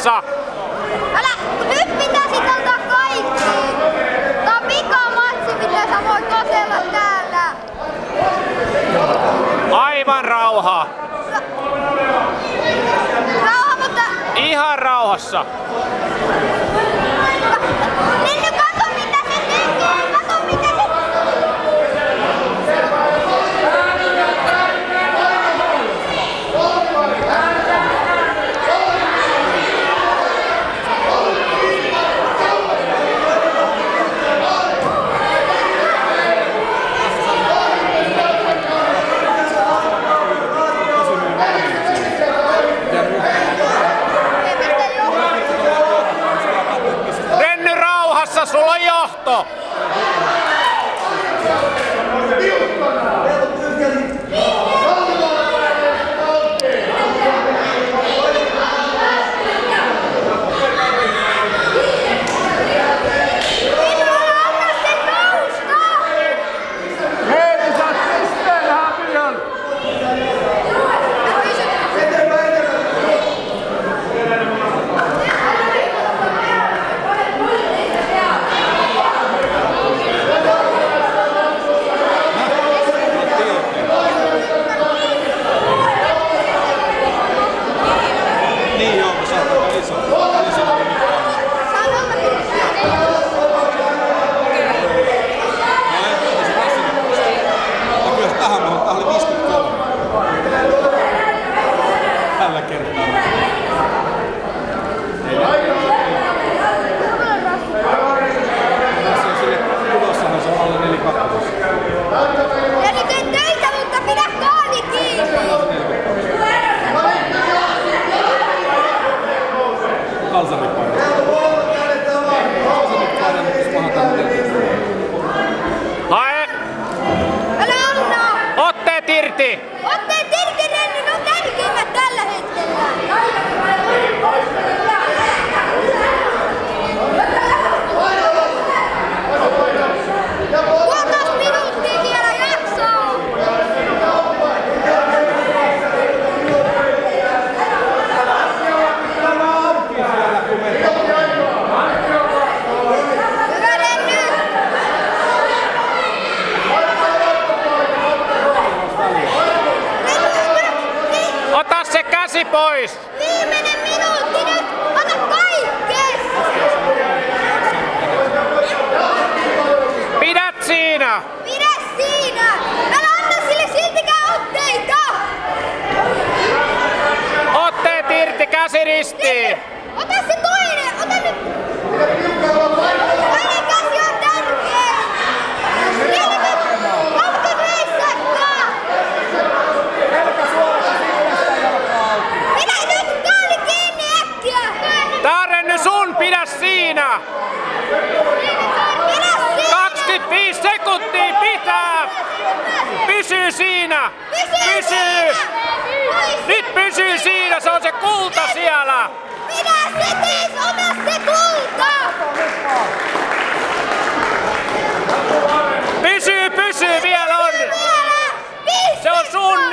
rauhassa. Nyt pitäisi ottaa kaikki. Tää on pikamatsi, mitä sä voit tosella täällä. Aivan rauha. Rauha, mutta... Ihan rauhassa. Nenny, kato mitä se tekee! Kato mitä se... Renny rauhassa, sulla on johto. Hae! Älä anna! Otteet irti! Otteet irti, Renny, ne on tärkeimmät tällä hetkellä. 1,5 minuuttia vielä jaksaa! Hyvä, Renny! Ota se käsi pois! Viimeinen minuutti nyt! Ota kaikkes! Pidät siinä! Pidä siinä! Älä anna sille siltikään otteita! Otteet irti, käsi ristiin! Ota se toinen! Ota nyt! Toinen käsi on tärkein! Kautta veissäkkaa! Pidä nyt kaali kiinni äkkiä! Tää on Renny sun, pidä siinä! Pidä siinä! 25 sekuntia pitää! Pysyy siinä! Pysyy! Nyt pysyy siinä, se on se kulta siellä! Pidä se tees! Ota se kulta! Pysyy, vielä on! Se on sun!